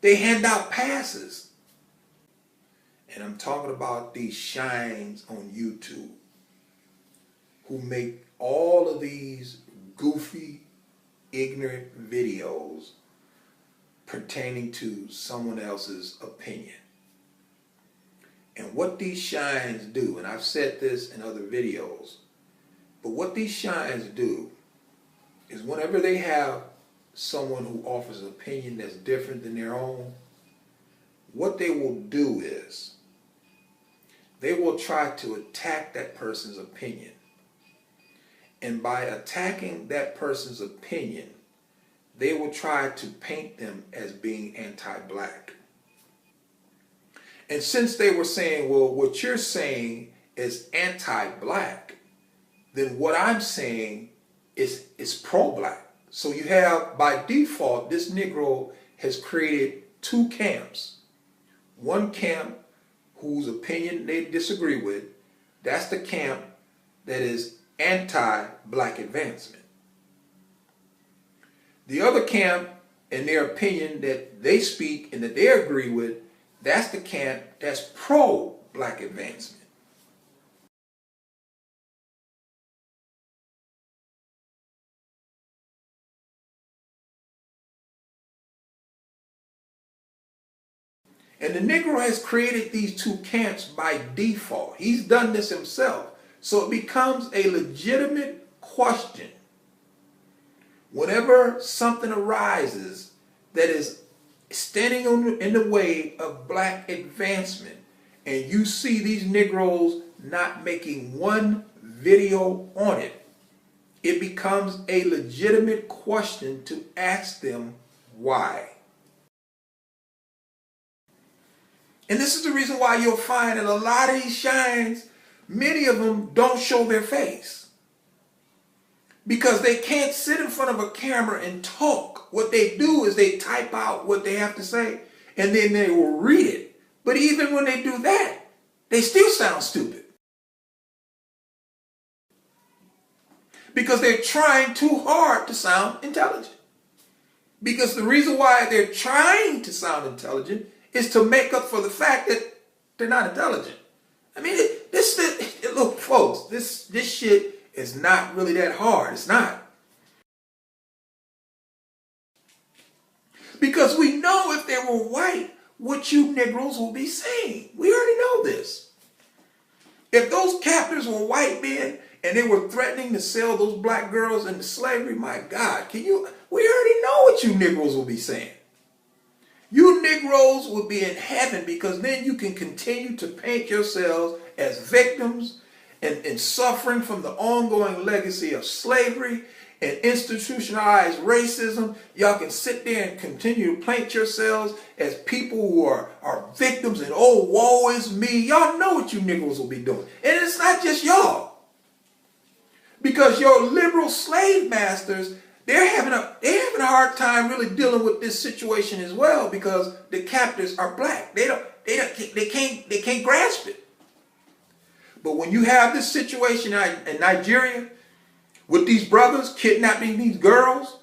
They hand out passes. And I'm talking about these shines on YouTube who make all of these goofy, ignorant videos pertaining to someone else's opinion. And what these shines do, and I've said this in other videos, but what these shines do is whenever they have someone who offers an opinion that's different than their own, what they will do is they will try to attack that person's opinion. And by attacking that person's opinion, they will try to paint them as being anti-black. And since they were saying, well, what you're saying is anti-black, then what I'm saying is pro-black. So you have, by default, this Negro has created two camps. One camp whose opinion they disagree with, that's the camp that is anti-black advancement. The other camp, in their opinion that they speak and that they agree with, that's the camp that's pro-black advancement. And the Negro has created these two camps by default. He's done this himself. So it becomes a legitimate question whenever something arises that is standing in the way of black advancement, and you see these Negroes not making one video on it, it becomes a legitimate question to ask them why. And this is the reason why you'll find that a lot of these shines, many of them don't show their face. Because they can't sit in front of a camera and talk. What they do is they type out what they have to say and then they will read it. But even when they do that, they still sound stupid. Because they're trying too hard to sound intelligent. Because the reason why they're trying to sound intelligent is to make up for the fact that they're not intelligent. I mean, look, folks, this shit is not really that hard. It's not. Because we know if they were white, what you Negroes will be saying. We already know this. If those captors were white men and they were threatening to sell those black girls into slavery, my God, we already know what you Negroes will be saying. You Negroes will be in heaven, because then you can continue to paint yourselves as victims and suffering from the ongoing legacy of slavery and institutionalized racism. Y'all can sit there and continue to paint yourselves as people who are victims and, oh, woe is me. Y'all know what you Negroes will be doing. And it's not just y'all. Because your liberal slave masters, they're having a hard time really dealing with this situation as well, because the captors are black. They can't grasp it. But when you have this situation in Nigeria with these brothers kidnapping these girls,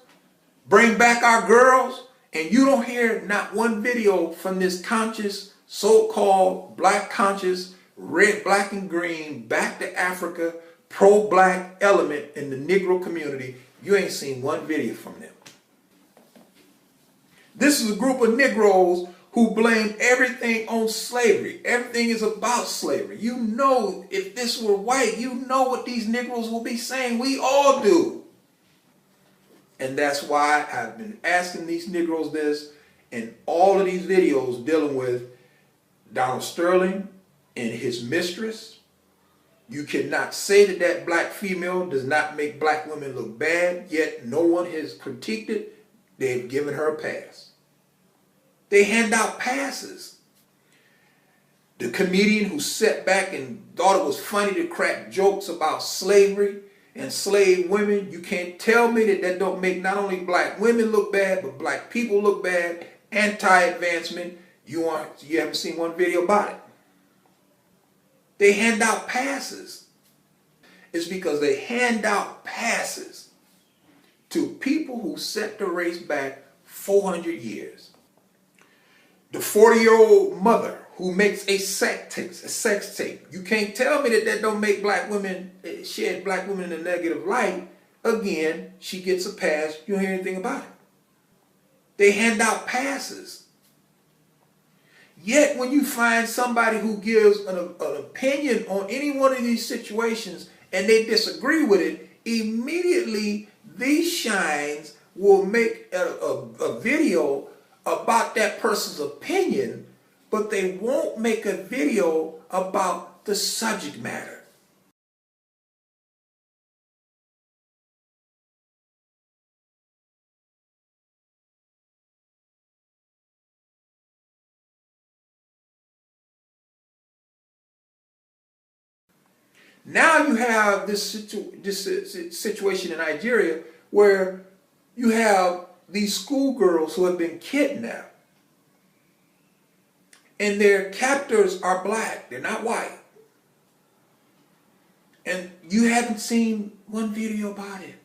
bring back our girls, and you don't hear not one video from this conscious, so-called black conscious, red, black, and green, back to Africa, pro-black element in the Negro community, you ain't seen one video from them. This is a group of Negroes who blame everything on slavery. Everything is about slavery. You know, if this were white, you know what these Negroes will be saying. We all do. And that's why I've been asking these Negroes this in all of these videos dealing with Donald Sterling and his mistress. You cannot say that that black female does not make black women look bad, yet no one has critiqued it. They've given her a pass. They hand out passes. The comedian who sat back and thought it was funny to crack jokes about slavery and slave women, you can't tell me that that don't make not only black women look bad, but black people look bad, anti-advancement. You haven't seen one video about it. They hand out passes. It's because they hand out passes to people who set the race back 400 years. The 40-year-old mother who makes a sex tape. You can't tell me that that don't make black women, shed black women in a negative light. Again, she gets a pass. You don't hear anything about it. They hand out passes. Yet when you find somebody who gives an opinion on any one of these situations and they disagree with it, immediately these shines will make a video about that person's opinion, but they won't make a video about the subject matter. Now you have this situation in Nigeria where you have these schoolgirls who have been kidnapped, and their captors are black, they're not white. And you haven't seen one video about it.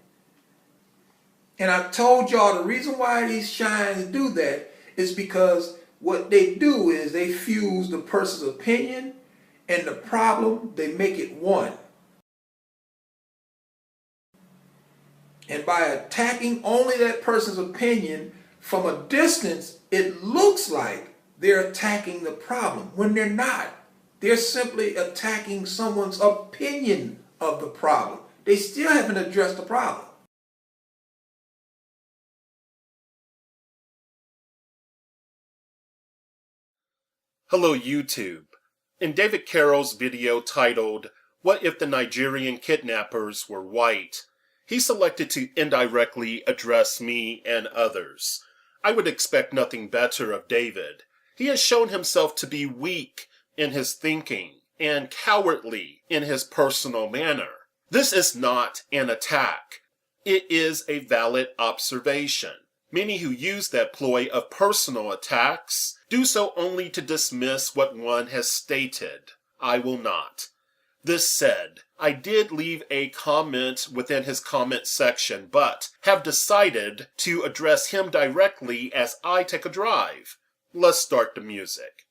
And I told y'all the reason why these shines do that is because what they do is they fuse the person's opinion and the problem, they make it one. And by attacking only that person's opinion from a distance, it looks like they're attacking the problem when they're not. They're simply attacking someone's opinion of the problem. They still haven't addressed the problem. Hello YouTube. In David Carroll's video titled, "What if the Nigerian kidnappers were white?" he selected to indirectly address me and others. I would expect nothing better of David. He has shown himself to be weak in his thinking and cowardly in his personal manner. This is not an attack. It is a valid observation. Many who use that ploy of personal attacks do so only to dismiss what one has stated. I will not. This said, I did leave a comment within his comment section, but have decided to address him directly as I take a drive. Let's start the music.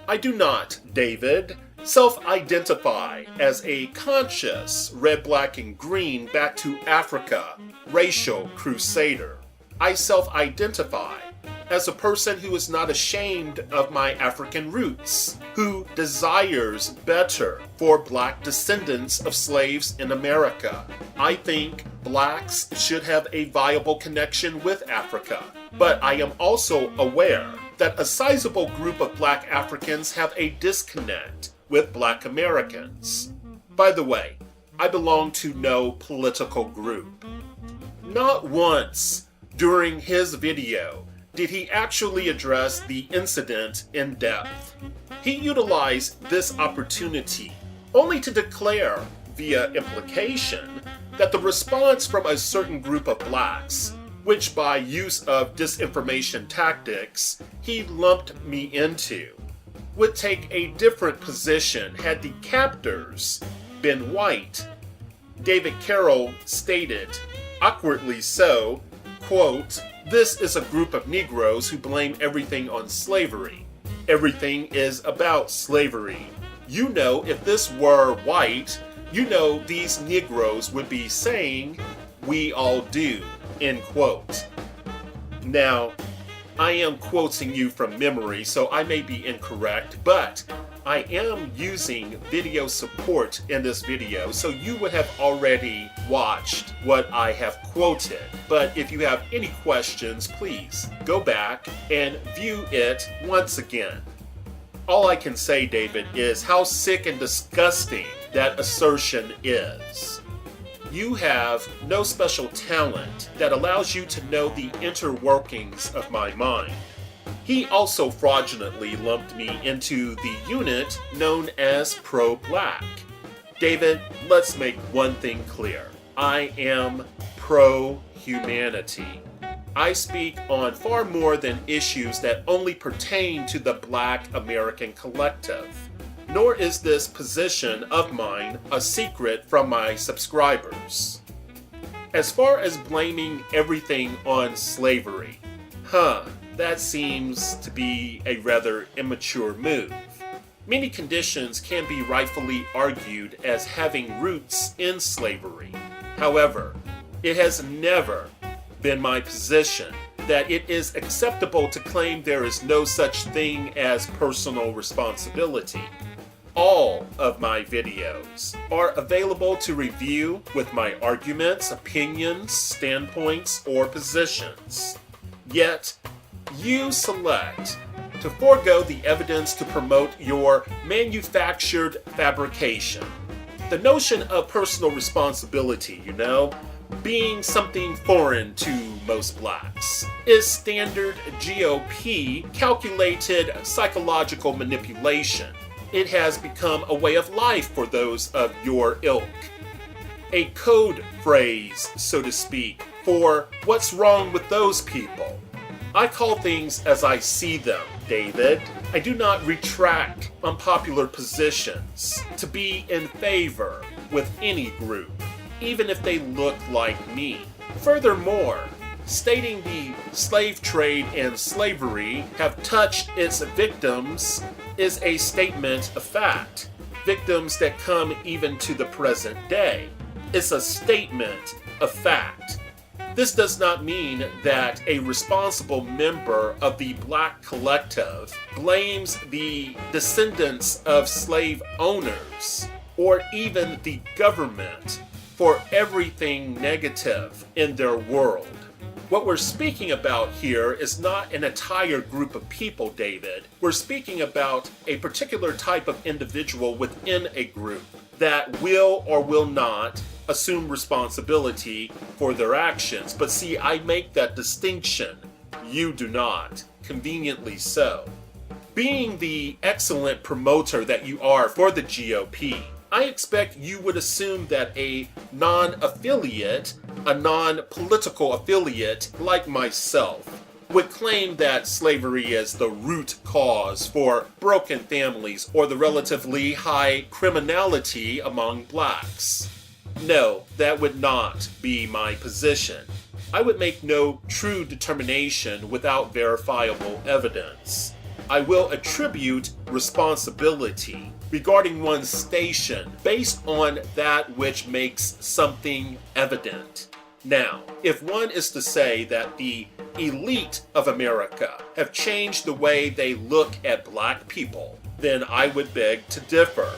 I do not, David, self-identify as a conscious red, black, and green back to Africa racial crusader. I self-identify as a person who is not ashamed of my African roots, who desires better for black descendants of slaves in America. I think blacks should have a viable connection with Africa, but I am also aware that a sizable group of black Africans have a disconnect with black Americans. By the way, I belong to no political group. Not once during his video did he actually address the incident in depth. He utilized this opportunity only to declare, via implication, that the response from a certain group of blacks, which by use of disinformation tactics he lumped me into, would take a different position had the captors been white. David Carroll stated, awkwardly so, quote, "This is a group of Negroes who blame everything on slavery. Everything is about slavery. You know, if this were white, you know these Negroes would be saying, 'We all do,'" end quote. Now, I am quoting you from memory, so I may be incorrect, but I am using video support in this video, so you would have already watched what I have quoted. But if you have any questions, please go back and view it once again. All I can say, David, is how sick and disgusting that assertion is. You have no special talent that allows you to know the inner workings of my mind. He also fraudulently lumped me into the unit known as pro-black. David, let's make one thing clear. I am pro-humanity. I speak on far more than issues that only pertain to the Black American collective. Nor is this position of mine a secret from my subscribers. As far as blaming everything on slavery, that seems to be a rather immature move. Many conditions can be rightfully argued as having roots in slavery. However, it has never been my position that it is acceptable to claim there is no such thing as personal responsibility. All of my videos are available to review with my arguments, opinions, standpoints, or positions. Yet, you select to forego the evidence to promote your manufactured fabrication. The notion of personal responsibility, being something foreign to most blacks, is standard GOP calculated psychological manipulation. It has become a way of life for those of your ilk. A code phrase, so to speak, for what's wrong with those people. I call things as I see them, David. I do not retract unpopular positions to be in favor with any group, even if they look like me. Furthermore, stating the slave trade and slavery have touched its victims is a statement of fact. Victims that come even to the present day. It's a statement of fact. This does not mean that a responsible member of the Black collective blames the descendants of slave owners or even the government for everything negative in their world. What we're speaking about here is not an entire group of people, David. We're speaking about a particular type of individual within a group that will or will not assume responsibility for their actions. But see, I make that distinction. You do not. Conveniently so. Being the excellent promoter that you are for the GOP, I expect you would assume that a non-affiliate, a non-political affiliate like myself, would claim that slavery is the root cause for broken families or the relatively high criminality among blacks. No, that would not be my position. I would make no true determination without verifiable evidence. I will attribute responsibility regarding one's station based on that which makes something evident. Now, if one is to say that the elite of America have changed the way they look at black people, then I would beg to differ.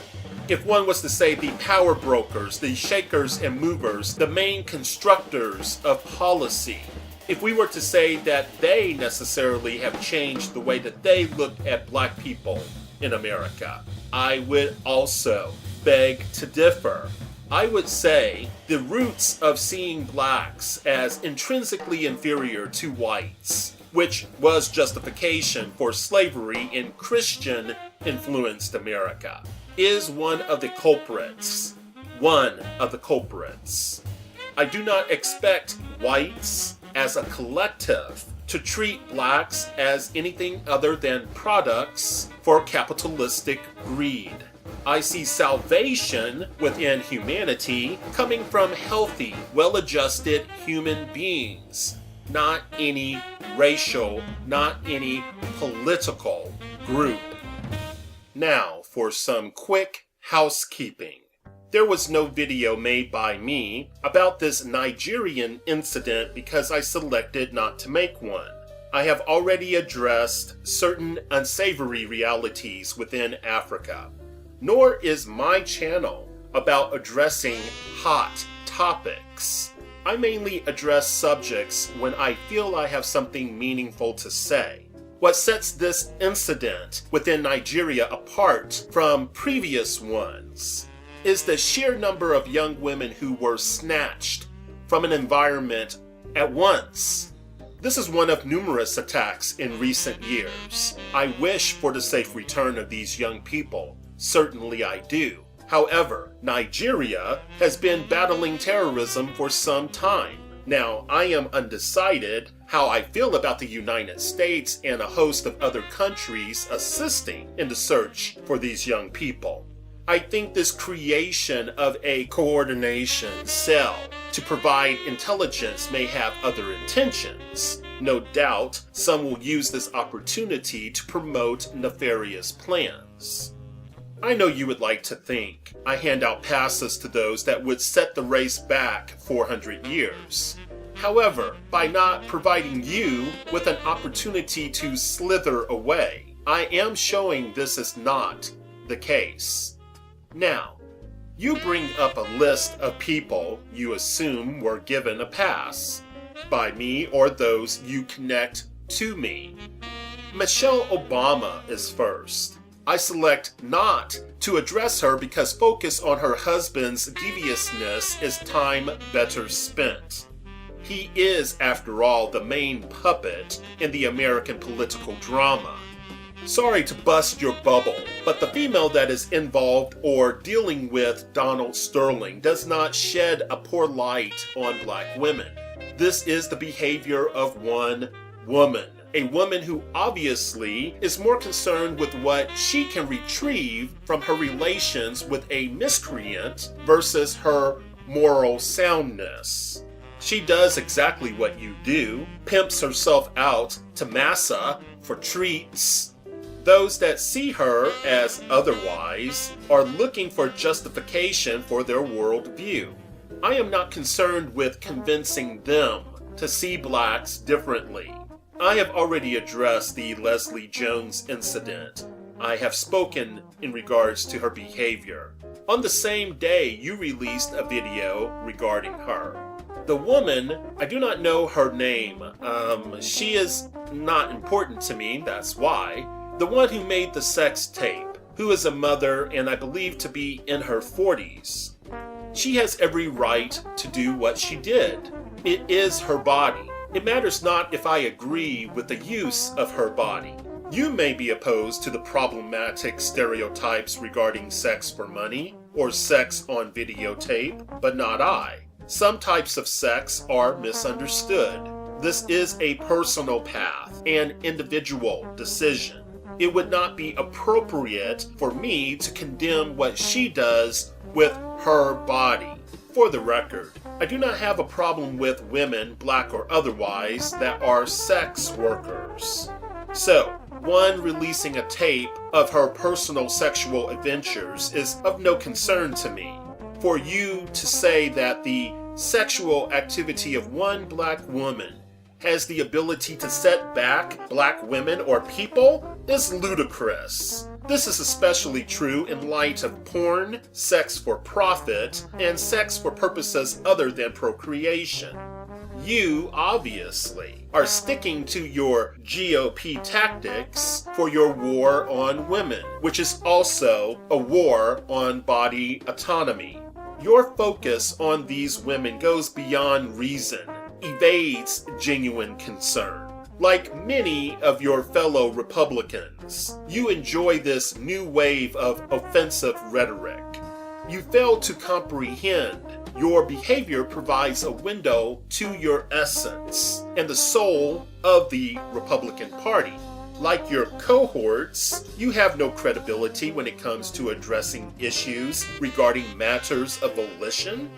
If one was to say the power brokers, the shakers and movers, the main constructors of policy, if we were to say that they necessarily have changed the way that they look at black people in America, I would also beg to differ. I would say the roots of seeing blacks as intrinsically inferior to whites, which was justification for slavery in Christian-influenced America, is one of the culprits. One of the culprits. I do not expect whites as a collective to treat blacks as anything other than products for capitalistic greed. I see salvation within humanity coming from healthy, well-adjusted human beings, not any racial, not any political group. Now for some quick housekeeping. There was no video made by me about this Nigerian incident because I selected not to make one. I have already addressed certain unsavory realities within Africa. Nor is my channel about addressing hot topics. I mainly address subjects when I feel I have something meaningful to say. What sets this incident within Nigeria apart from previous ones is the sheer number of young women who were snatched from an environment at once. This is one of numerous attacks in recent years. I wish for the safe return of these young people. Certainly I do. However, Nigeria has been battling terrorism for some time. Now, I am undecided how I feel about the United States and a host of other countries assisting in the search for these young people. I think this creation of a coordination cell to provide intelligence may have other intentions. No doubt, some will use this opportunity to promote nefarious plans. I know you would like to think I hand out passes to those that would set the race back 400 years. However, by not providing you with an opportunity to slither away, I am showing this is not the case. Now, you bring up a list of people you assume were given a pass by me or those you connect to me. Michelle Obama is first. I select not to address her because focus on her husband's deviousness is time better spent. He is, after all, the main puppet in the American political drama. Sorry to bust your bubble, but the female that is involved or dealing with Donald Sterling does not shed a poor light on black women. This is the behavior of one woman. A woman who obviously is more concerned with what she can retrieve from her relations with a miscreant versus her moral soundness. She does exactly what you do, pimps herself out to massa for treats. Those that see her as otherwise are looking for justification for their worldview. I am not concerned with convincing them to see blacks differently. I have already addressed the Leslie Jones incident. I have spoken in regards to her behavior. On the same day, you released a video regarding her. The woman, I do not know her name. She is not important to me, that's why. The one who made the sex tape, who is a mother and I believe to be in her 40s. She has every right to do what she did. It is her body. It matters not if I agree with the use of her body. You may be opposed to the problematic stereotypes regarding sex for money or sex on videotape, but not I. Some types of sex are misunderstood. This is a personal path, an individual decision. It would not be appropriate for me to condemn what she does with her body. For the record, I do not have a problem with women, black or otherwise, that are sex workers. So, one releasing a tape of her personal sexual adventures is of no concern to me. For you to say that the sexual activity of one black woman has the ability to set back black women or people is ludicrous. This is especially true in light of porn, sex for profit, and sex for purposes other than procreation. You, obviously, are sticking to your GOP tactics for your war on women, which is also a war on body autonomy. Your focus on these women goes beyond reason, evades genuine concern. Like many of your fellow Republicans, you enjoy this new wave of offensive rhetoric. You fail to comprehend your behavior provides a window to your essence and the soul of the Republican Party. Like your cohorts, you have no credibility when it comes to addressing issues regarding matters of volition.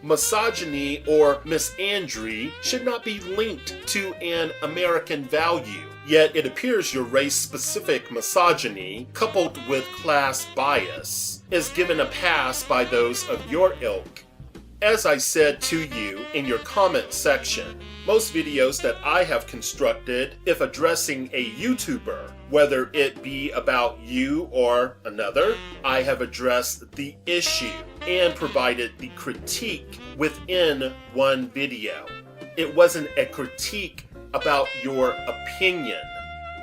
Misogyny or misandry should not be linked to an American value, yet it appears your race-specific misogyny, coupled with class bias, is given a pass by those of your ilk. As I said to you in your comment section, most videos that I have constructed, if addressing a YouTuber, whether it be about you or another, I have addressed the issue and provided the critique within one video. It wasn't a critique about your opinion.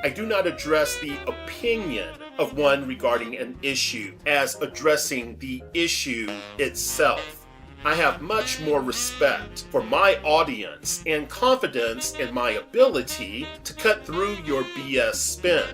I do not address the opinion of one regarding an issue as addressing the issue itself. I have much more respect for my audience and confidence in my ability to cut through your BS spin.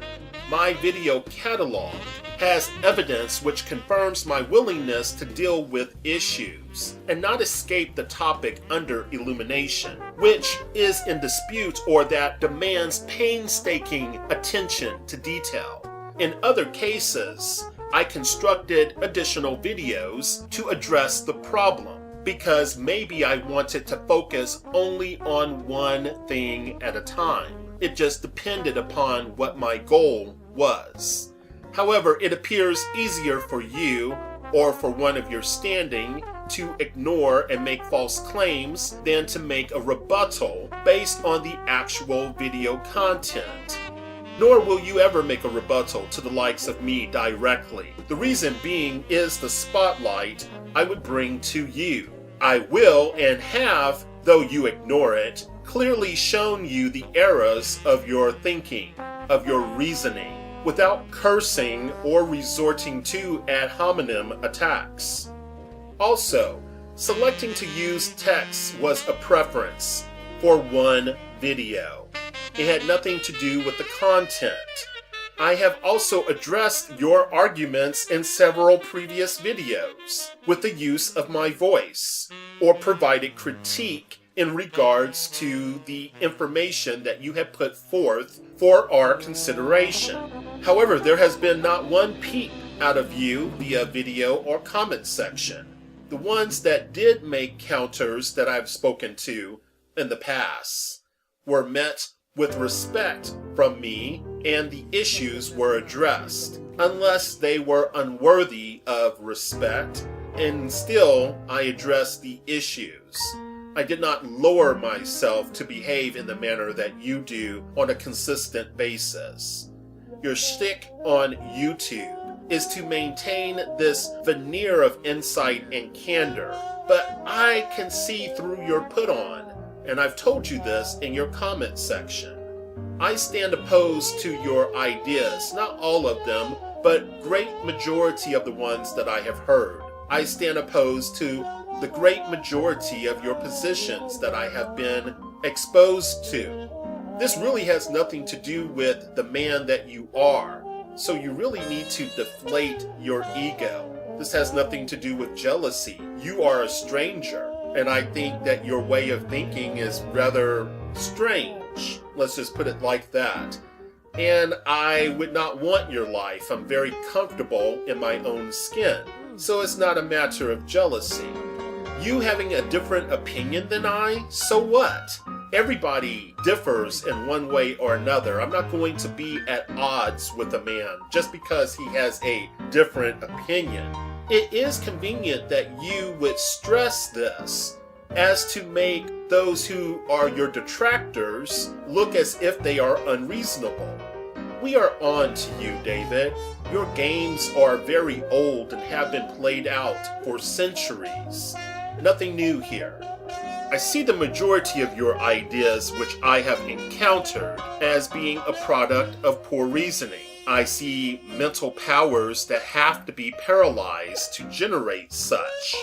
My video catalog has evidence which confirms my willingness to deal with issues and not escape the topic under illumination, which is in dispute or that demands painstaking attention to detail. In other cases, I constructed additional videos to address the problem, because maybe I wanted to focus only on one thing at a time. It just depended upon what my goal was. However, it appears easier for you or for one of your standing to ignore and make false claims than to make a rebuttal based on the actual video content. Nor will you ever make a rebuttal to the likes of me directly. The reason being is the spotlight I would bring to you. I will and have, though you ignore it, clearly shown you the errors of your thinking, of your reasoning, without cursing or resorting to ad hominem attacks. Also, selecting to use text was a preference for one video. It had nothing to do with the content. I have also addressed your arguments in several previous videos with the use of my voice, or provided critique in regards to the information that you have put forth for our consideration. However, there has been not one peep out of you via video or comment section. The ones that did make counters that I've spoken to in the past were met with respect from me, and the issues were addressed, unless they were unworthy of respect, and still I addressed the issues. I did not lower myself to behave in the manner that you do on a consistent basis. Your shtick on YouTube is to maintain this veneer of insight and candor, but I can see through your put-on, and I've told you this in your comment section. I stand opposed to your ideas, not all of them, but great majority of the ones that I have heard. I stand opposed to the great majority of your positions that I have been exposed to. This really has nothing to do with the man that you are, so you really need to deflate your ego. This has nothing to do with jealousy. You are a stranger, and I think that your way of thinking is rather strange. Let's just put it like that. And I would not want your life. I'm very comfortable in my own skin. So it's not a matter of jealousy. You having a different opinion than I, so what? Everybody differs in one way or another. I'm not going to be at odds with a man just because he has a different opinion. It is convenient that you would stress this as to make those who are your detractors look as if they are unreasonable. We are on to you, David. Your games are very old and have been played out for centuries. Nothing new here. I see the majority of your ideas which I have encountered as being a product of poor reasoning. I see mental powers that have to be paralyzed to generate such.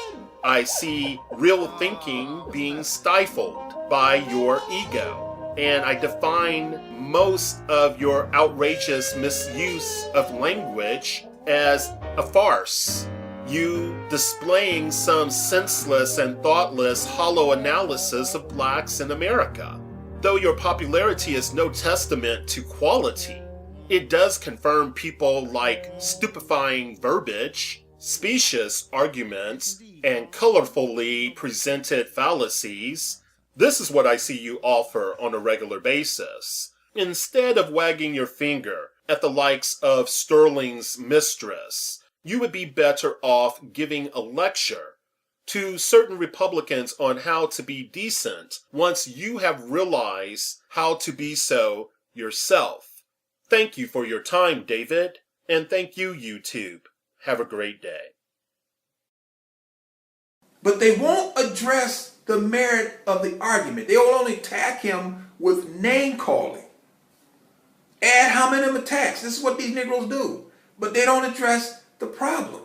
I see real thinking being stifled by your ego. And I define most of your outrageous misuse of language as a farce. You displaying some senseless and thoughtless hollow analysis of blacks in America. Though your popularity is no testament to quality, it does confirm people like stupefying verbiage, specious arguments, and colorfully presented fallacies. This is what I see you offer on a regular basis. Instead of wagging your finger at the likes of Sterling's mistress, you would be better off giving a lecture to certain Republicans on how to be decent once you have realized how to be so yourself. Thank you for your time, David, and thank you, YouTube. Have a great day. But they won't address the merit of the argument. They will only attack him with name calling. Ad hominem attacks. This is what these Negroes do. But they don't address the problem.